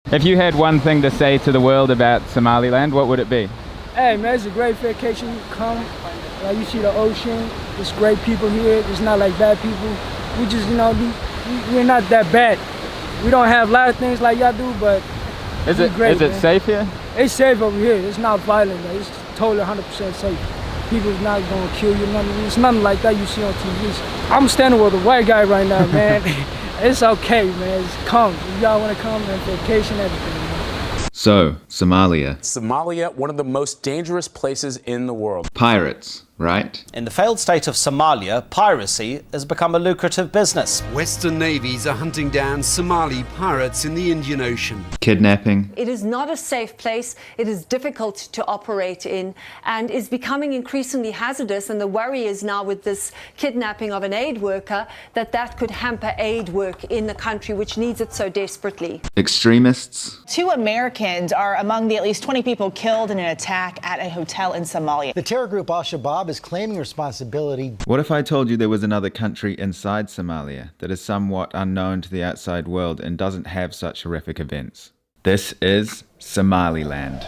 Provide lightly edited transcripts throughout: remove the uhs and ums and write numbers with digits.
If you had one thing to say to the world about Somaliland, what would it be? Hey man, it's a great vacation. You come, like you see the ocean. There's great people here. It's not like bad people. We just, you know, we're not that bad. We don't have a lot of things like y'all do, but Is it man. safe here? It's safe over here. It's not violent. Like, it's totally 100% safe. People's not gonna kill you. Nothing. It's nothing like that you see on TV. I'm standing with a white guy right now, man. It's okay, man. It's come. If y'all wanna come and vacation, everything. So, Somalia. Somalia, one of the most dangerous places in the world. Pirates, right? In the failed state of Somalia, piracy has become a lucrative business. Western navies are hunting down Somali pirates in the Indian Ocean. Kidnapping. It is not a safe place. It is difficult to operate in and is becoming increasingly hazardous. And the worry is now with this kidnapping of an aid worker that could hamper aid work in the country, which needs it so desperately. Extremists. 2 Americans are among the at least 20 people killed in an attack at a hotel in Somalia. The terror group Al-Shabaab is claiming responsibility. What if I told you there was another country inside Somalia that is somewhat unknown to the outside world and doesn't have such horrific events? This is Somaliland.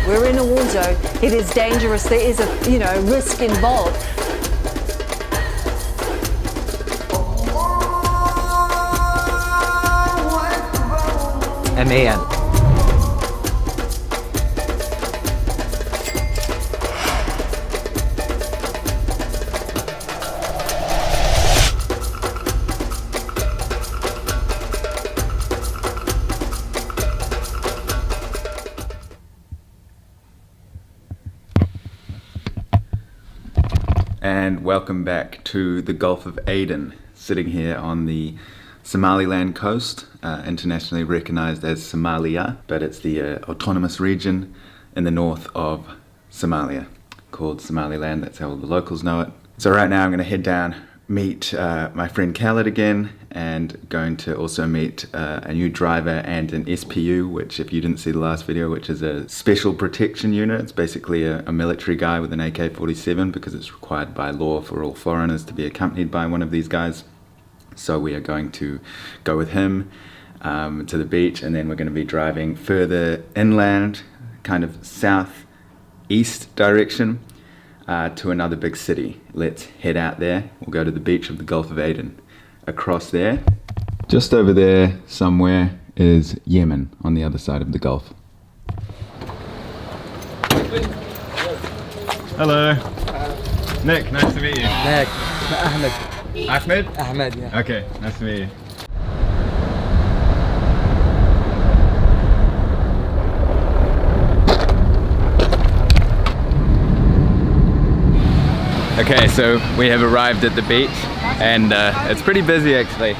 We're in a war zone. It is dangerous. There is a, risk involved. MAN. And welcome back to the Gulf of Aden, sitting here on the Somaliland coast, internationally recognized as Somalia, but it's the autonomous region in the north of Somalia, called Somaliland. That's how the locals know it. So right now I'm going to head down, meet my friend Khaled again, and going to also meet a new driver and an SPU, which, if you didn't see the last video, which is a special protection unit. It's basically a military guy with an AK-47 because it's required by law for all foreigners to be accompanied by one of these guys. So we are going to go with him to the beach, and then we're going to be driving further inland, kind of southeast direction, to another big city. Let's head out there. We'll go to the beach of the Gulf of Aden. Across there, just over there somewhere, is Yemen on the other side of the Gulf. Hello. Nick, nice to meet you. Nick. Ahmed. Ahmed? Ahmed, yeah. Okay, nice to meet you. Okay, so we have arrived at the beach, and it's pretty busy actually.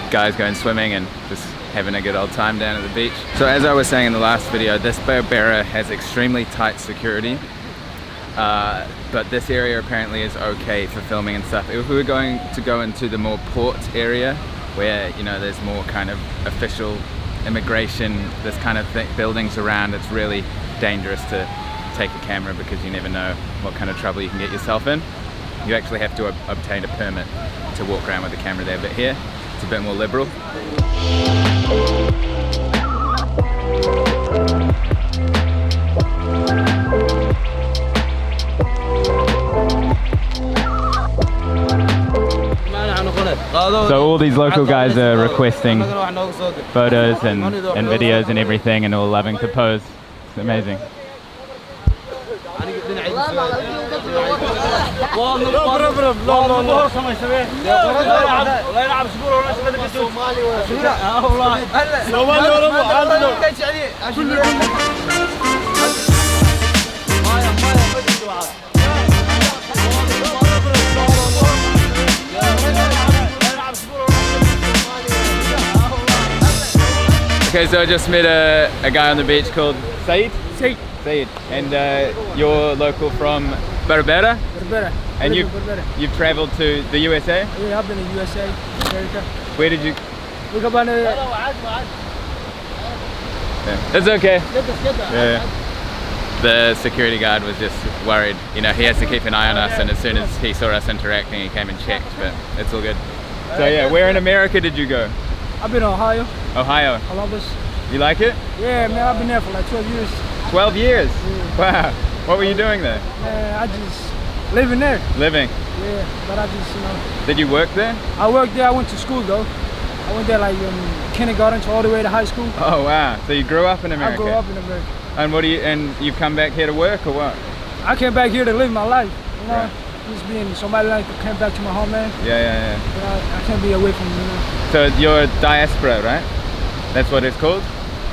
Guys going swimming and just having a good old time down at the beach. So as I was saying in the last video, this Berbera has extremely tight security, but this area apparently is okay for filming and stuff. If we were going to go into the more port area, where there's more kind of official immigration, this kind of buildings around, it's really dangerous to take a camera because you never know what kind of trouble you can get yourself in. You actually have to obtain a permit to walk around with the camera there, but here it's a bit more liberal. So all these local guys are requesting photos and videos and everything, and all loving to pose. It's amazing. Okay, so I just met a guy on the beach called Saeed. Saeed. And you're local from Berbera? Berbera. And you've traveled to the USA? Yeah, I've been to USA, America. Where did you? We go by the Yeah. It's okay. Yeah. The security guard was just worried. You know, he has to keep an eye on us, and as soon as he saw us interacting, he came and checked, but it's all good. So yeah, where in America did you go? I've been in Ohio. Ohio. Columbus. You like it? Yeah, man, I've been there for like 12 years. 12 years? Yeah. Wow. What were you doing there? Man, I just living there. Living? Yeah, but I just, you know. Did you work there? I worked there. I went to school though. I went there like kindergarten to all the way to high school. Oh wow. So you grew up in America? I grew up in America. And what do you, and you've come back here to work or what? I came back here to live my life, you know. Right. Just being in Somaliland, I came back to my homeland. Yeah. But I can't be away from it, you know. So you're diaspora, right? That's what it's called?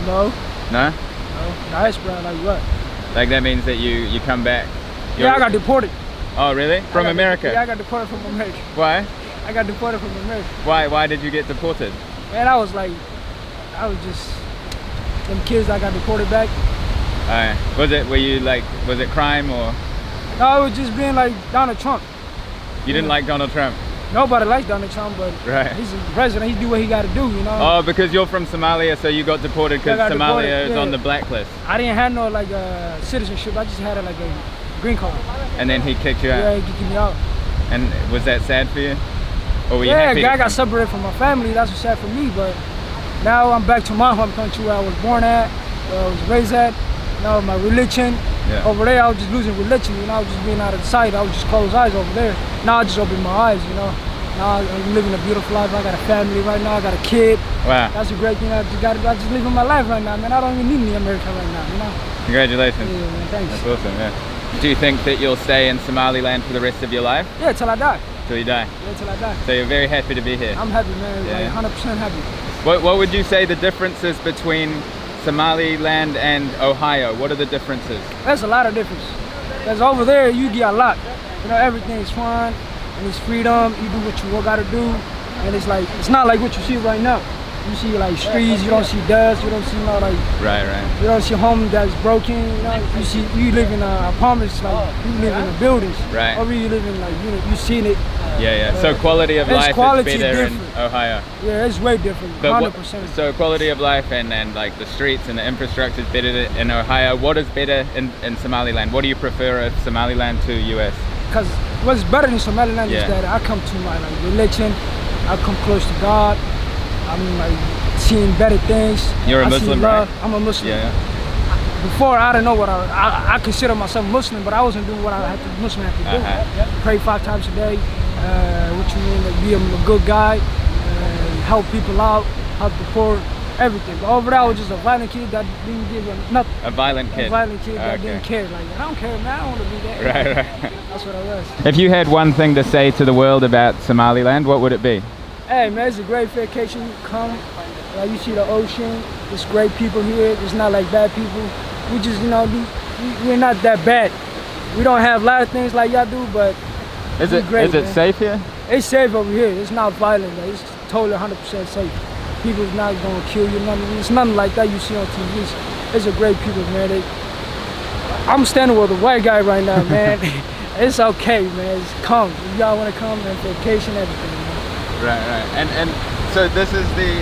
No. No? No. Diaspora, like what? Like that means that you come back. Yeah, I got deported. Oh really? From America? Yeah, I got deported from America. Why? I got deported from America. Why did you get deported? Man, I was just, them kids that got deported back. Was it crime or? No, it was just being like Donald Trump. You didn't like Donald Trump? Nobody likes Donald Trump, but right. He's the president, he do what he got to do, you know? Oh, because you're from Somalia, so you got deported because Somalia is on the blacklist. I didn't have no citizenship, I just had like a green card. And then he kicked you out? Yeah, he kicked me out. And was that sad for you? Or were you happy? Yeah, I got separated from my family, that's what's sad for me, but now I'm back to my home country where I was born at, where I was raised at. You know, my religion. Yeah. Over there, I was just losing religion, you know, I was just being out of sight. I would just close eyes over there. Now I just open my eyes, you know. Now I'm living a beautiful life. I got a family right now. I got a kid. Wow. That's a great thing. I just living my life right now, man. I don't even need any America right now, you know. Congratulations. Yeah, man, thanks. That's awesome, yeah. Do you think that you'll stay in Somaliland for the rest of your life? Yeah, till I die. Till you die? Yeah, till I die. So you're very happy to be here? I'm happy, man. Yeah. Like 100% happy. What would you say the differences between Somaliland and Ohio? What are the differences? There's a lot of difference. Because over there, you get a lot. You know, everything's fun and it's freedom. You do what you gotta do. And it's not like what you see right now. You see like streets, you don't see dust, you don't see no like. Right. You don't see home that's broken. You know, you live in apartments, like you live in buildings. Right. Over you live in like you seen it. Yeah. So quality of life is better in Ohio. Yeah, it's way different. 100%. So quality of life and like the streets and the infrastructure is better in Ohio. What is better in Somaliland? What do you prefer of Somaliland to US? Because what's better in Somaliland is that I come to my religion. I come close to God. I'm like seeing better things. You're a Muslim, right? I'm a Muslim. Yeah. Before I didn't know what I consider myself Muslim, but I wasn't doing what Muslim have to do. Pray 5 times a day. What you mean? Like be a good guy, help people out, help the poor, everything. But over there, I was just a violent kid that didn't give a nothing. A violent kid. A violent kid that didn't care. Like I don't care, man. I don't want to be that. Right. That's what I was. If you had one thing to say to the world about Somaliland, what would it be? Hey man, it's a great vacation. You come, you see the ocean. There's great people here. It's not like bad people. We just, you know, we're not that bad. We don't have a lot of things like y'all do, but is it safe here? It's safe over here. It's not violent. Man. It's totally 100% safe. People's not gonna kill you. It's nothing like that you see on TVs. It's a great people, man. I'm standing with a white guy right now, man. It's okay, man. It's come. If y'all wanna come and vacation, everything. Man. Right. And so this is the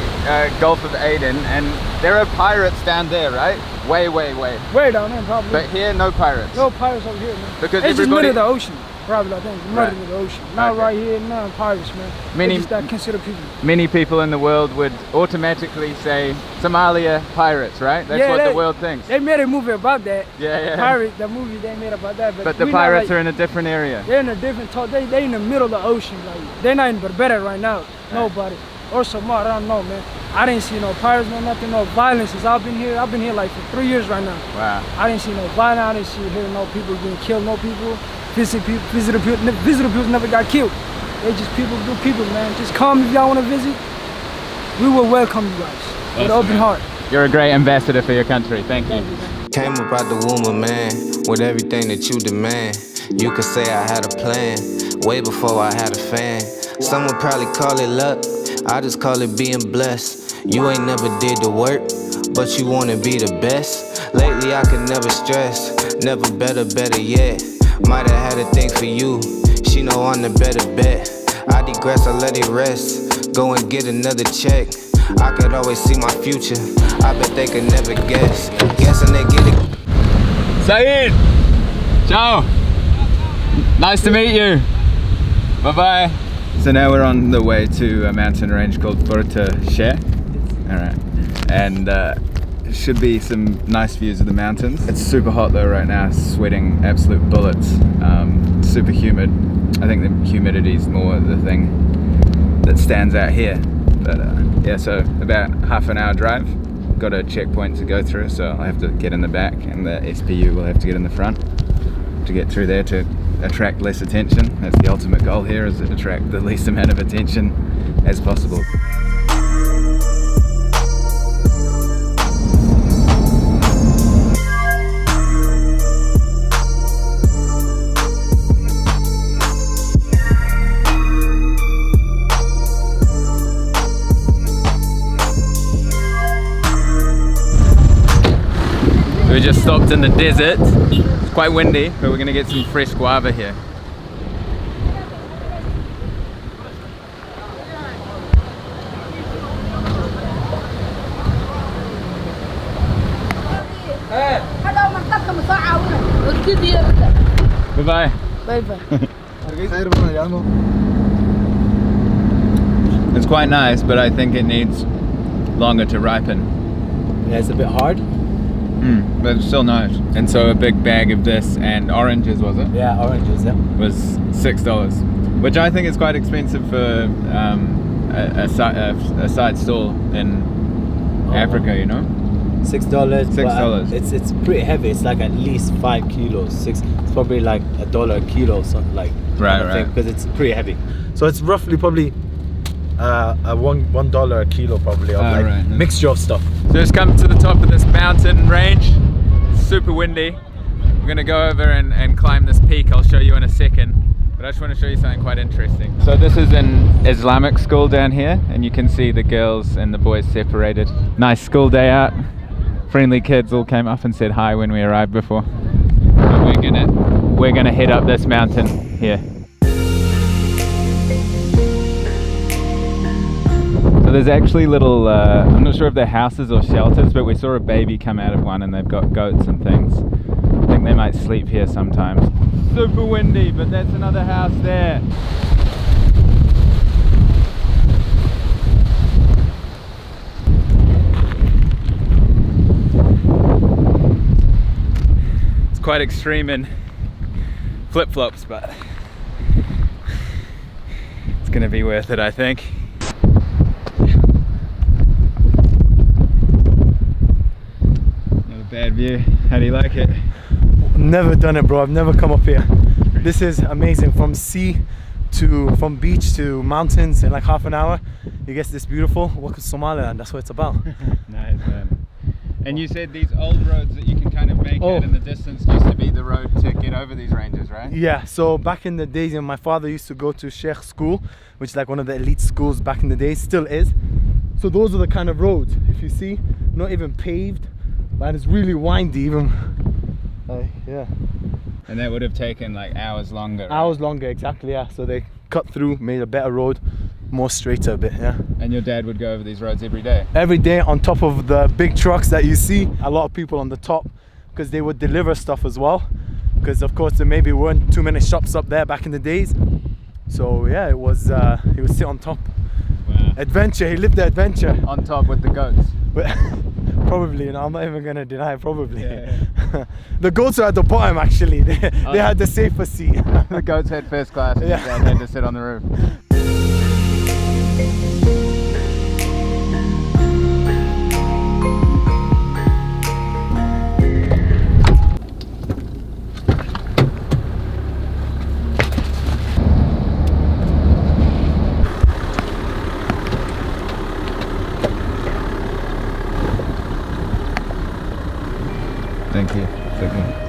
Gulf of Aden, and there are pirates down there, right? Way. Way down there, probably. But here, no pirates. No pirates over here, man. Because it's just middle of the ocean, probably. I think middle of the ocean. Not right here, no pirates, man. Many just that consider people. Many people in the world would automatically say Somalia pirates, right? That's what the world thinks. They made a movie about that. Yeah. Pirates, the movie they made about that. But the pirates are in a different area. They're in a different. They in the middle of the ocean. Like they're not in Barbados right now. Nobody. Or Somalia, I don't know, man. I didn't see no pirates, no nothing, no violence since I've been here. I've been here like for 3 years right now. Wow. I didn't see no violence. I didn't hear no people getting killed, no people. Visitor people never got killed. They just people do people, man. Just come if y'all want to visit. We will welcome you guys with an open heart. You're a great ambassador for your country. Thank you. Came up out the womb of man with everything that you demand. You could say I had a plan way before I had a fan. Some would probably call it luck. I just call it being blessed. You ain't never did the work, but you wanna be the best. Lately I could never stress, never better yet. Might have had a thing for you, she know I'm the better bet. I digress, I let it rest, go and get another check. I could always see my future. I bet they could never guess. Guessing they get it. Saeed! Ciao! Nice to meet you! Bye-bye! So now we're on the way to a mountain range called Furta Sheh. Alright. And should be some nice views of the mountains. It's super hot though right now, sweating absolute bullets. Super humid. I think the humidity is more the thing that stands out here. But yeah, so about half an hour drive. Got a checkpoint to go through, so I'll have to get in the back and the SPU will have to get in the front to get through there to attract less attention. That's the ultimate goal here, is to attract the least amount of attention as possible. We just stopped in the desert. It's quite windy, but we're gonna get some fresh guava here. Bye-bye. Bye-bye. It's quite nice, but I think it needs longer to ripen. Yeah, it's a bit hard. But it's still nice. And so a big bag of this and oranges, was it? Yeah, oranges, yeah. Was $6, which I think is quite expensive for a side stall in Africa, you know? $6. $6. It's pretty heavy. It's like at least 5 kilos. It's probably like $1 a kilo, something like right. Because it's pretty heavy. So it's roughly probably $1 a kilo probably of mixture of stuff. So just come to the top of this mountain range. It's super windy. We're gonna go over and climb this peak. I'll show you in a second. But I just want to show you something quite interesting. So this is an Islamic school down here, and you can see the girls and the boys separated. Nice school day out. Friendly kids all came up and said hi when we arrived before. So we're gonna head up this mountain here. So there's actually little, I'm not sure if they're houses or shelters, but we saw a baby come out of one and they've got goats and things. I think they might sleep here sometimes. Super windy, but that's another house there. It's quite extreme in flip-flops, but it's gonna be worth it, I think. Bad view. How do you like it? Never done it, bro. I've never come up here. This is amazing. From beach to mountains in like half an hour. You get this beautiful. Welcome to Somalia, and that's what it's about. Nice, man. And you said these old roads that you can kind of make out in the distance used to be the road to get over these ranges, right? Yeah. So back in the days, my father used to go to Sheikh School, which is like one of the elite schools back in the day. Still is. So those are the kind of roads. If you see, not even paved. And it's really windy even. Yeah. And that would have taken like hours longer. Right? Hours longer, exactly, yeah. So they cut through, made a better road, more straighter a bit, yeah. And your dad would go over these roads every day? Every day on top of the big trucks that you see. A lot of people on the top, because they would deliver stuff as well. Because of course there maybe weren't too many shops up there back in the days. So yeah, it was, he would sit on top. Wow. Adventure, he lived the adventure. On top with the goats? Probably, I'm not even gonna deny, probably. Yeah. The goats are at the bottom actually. They had the safer seat. The goats had first class and your dad had to sit on the roof. Thank you. Thank you.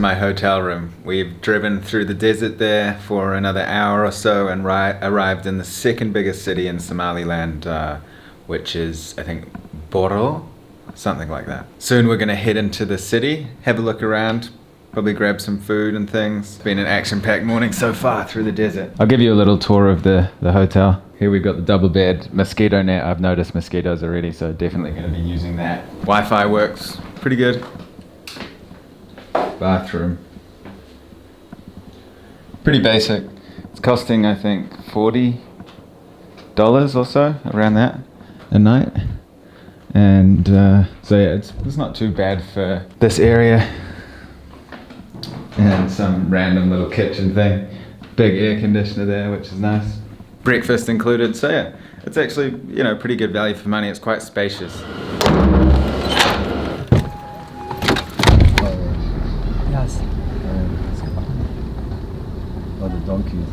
my hotel room. We've driven through the desert there for another hour or so and arrived in the second biggest city in Somaliland, which is, I think, Boro, something like that. Soon we're gonna head into the city, have a look around, probably grab some food and things. It's been an action-packed morning so far through the desert. I'll give you a little tour of the hotel. Here we've got the double bed mosquito net. I've noticed mosquitoes already, so definitely gonna be using that. Wi-Fi works pretty good. Bathroom. Pretty basic. It's costing, I think, $40 or so, around that, a night. And so yeah, it's not too bad for this area. And some random little kitchen thing. Big air conditioner there, which is nice. Breakfast included, so yeah, it's actually, you know, pretty good value for money. It's quite spacious. Yes. Oh, the donkeys.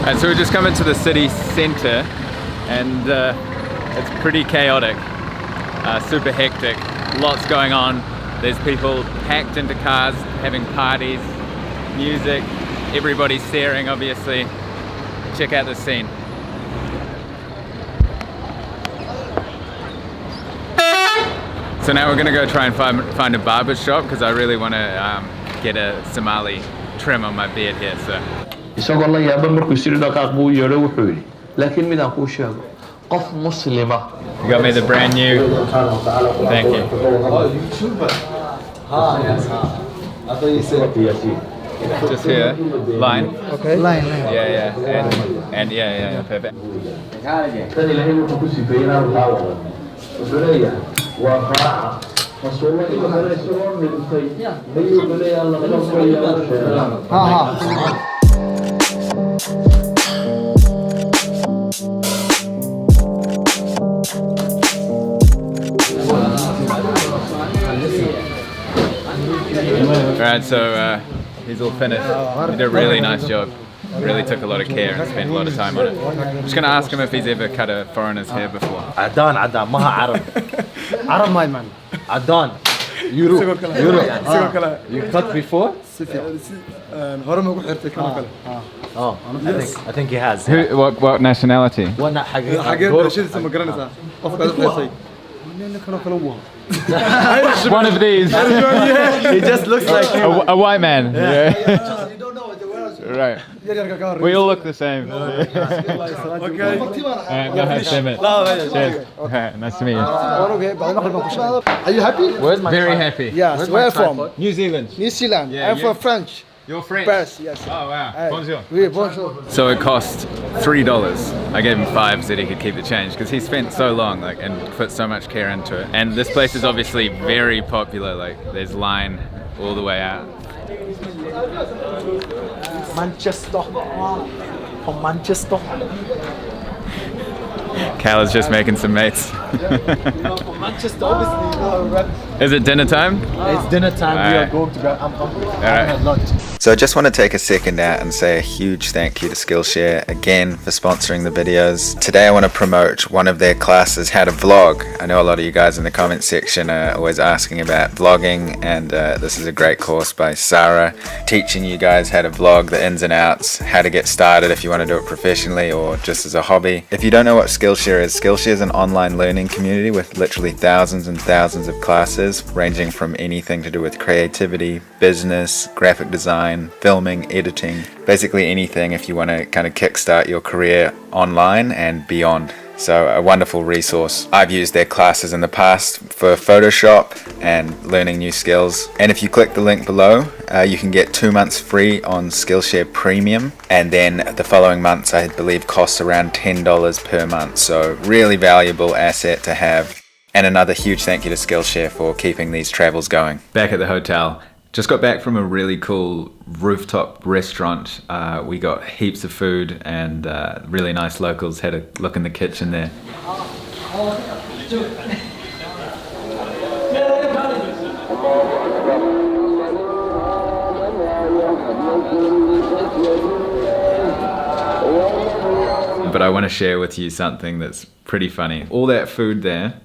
And so we just come into the city center, and it's pretty chaotic, super hectic, lots going on. There's people packed into cars, having parties, music, everybody's staring, obviously. Check out this scene. So now we're gonna go try and find a barber shop, because I really want to get a Somali trim on my beard here. So. isagoo la yaaba markuu siri dhaqaaq buu yeedho wuxuu yidhi laakiin midaan kuu sheego qof muslima. You got me the brand new. Thank you. Just here, line. Okay. Line. Yeah, and yeah, perfect. tan ilaahay wuxuu ku sifeeyey inaan taa wado wuxuu leeyahay waa raaca rasuulka iyo rasuulka dhintay ayuu leeyahay alla qofka Alright, so he's all finished. He did a really nice job. Really took a lot of care and spent a lot of time on it. I'm just going to ask him if he's ever cut a foreigner's hair before. Adon, maha Arab. Arab, my man. Adon. Euro. You cut before? Oh, I think he has. Who, what nationality? One of these. He just looks like a white man. Yeah. You don't know it. Right. We all look the same. Okay. Nice to meet you. Are you happy? Very happy. Yes. Where from? New Zealand. New Zealand. Yeah, I'm from French. You're French? Paris, yes. Oh wow. Bonjour. Oui, bonjour. So it cost $3. I gave him 5 so he could keep the change, because he spent so long and put so much care into it. And this place is obviously very popular. Like there's line all the way out. Manchester. From Manchester. Cal is just making some mates. From Manchester, obviously. Is it dinner time? It's dinner time. We are going to go. I'm having lunch. So I just want to take a second out and say a huge thank you to Skillshare again for sponsoring the videos. Today I want to promote one of their classes, how to vlog. I know a lot of you guys in the comment section are always asking about vlogging, and this is a great course by Sarah, teaching you guys how to vlog, the ins and outs, how to get started if you want to do it professionally or just as a hobby. If you don't know what Skillshare is an online learning community with literally thousands and thousands of classes ranging from anything to do with creativity, business, graphic design, filming, editing, basically anything if you want to kind of kickstart your career online and beyond. So a wonderful resource. I've used their classes in the past for Photoshop and learning new skills. And if you click the link below, you can get 2 months free on Skillshare Premium. And then the following months, I believe, costs around $10 per month. So really valuable asset to have. And another huge thank you to Skillshare for keeping these travels going. Back at the hotel. Just got back from a really cool rooftop restaurant. We got heaps of food and really nice locals. Had a look in the kitchen there. But I want to share with you something that's pretty funny. All that food there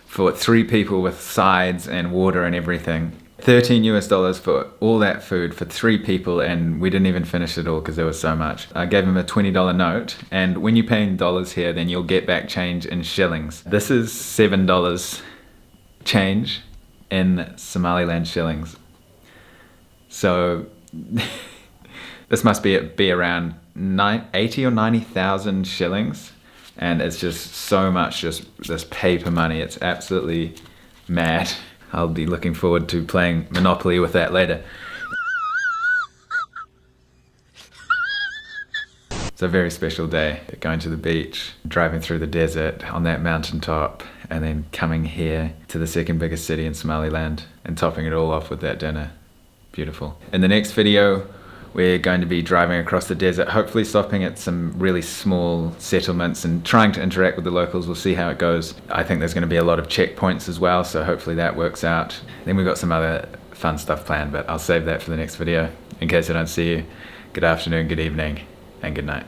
for 3 people with sides and water and everything. $13 for all that food for 3 people, and we didn't even finish it all because there was so much. I gave him a $20 note, and when you pay in dollars here, then you'll get back change in shillings. This is $7 change in Somaliland shillings. So this must be around 80 or 90,000 shillings, and it's just so much just this paper money. It's absolutely mad. I'll be looking forward to playing Monopoly with that later. It's a very special day, going to the beach, driving through the desert on that mountaintop, and then coming here to the second biggest city in Somaliland and topping it all off with that dinner. Beautiful. In the next video, we're going to be driving across the desert, hopefully stopping at some really small settlements and trying to interact with the locals. We'll see how it goes. I think there's going to be a lot of checkpoints as well, so hopefully that works out. Then we've got some other fun stuff planned, but I'll save that for the next video. In case I don't see you, good afternoon, good evening, and good night.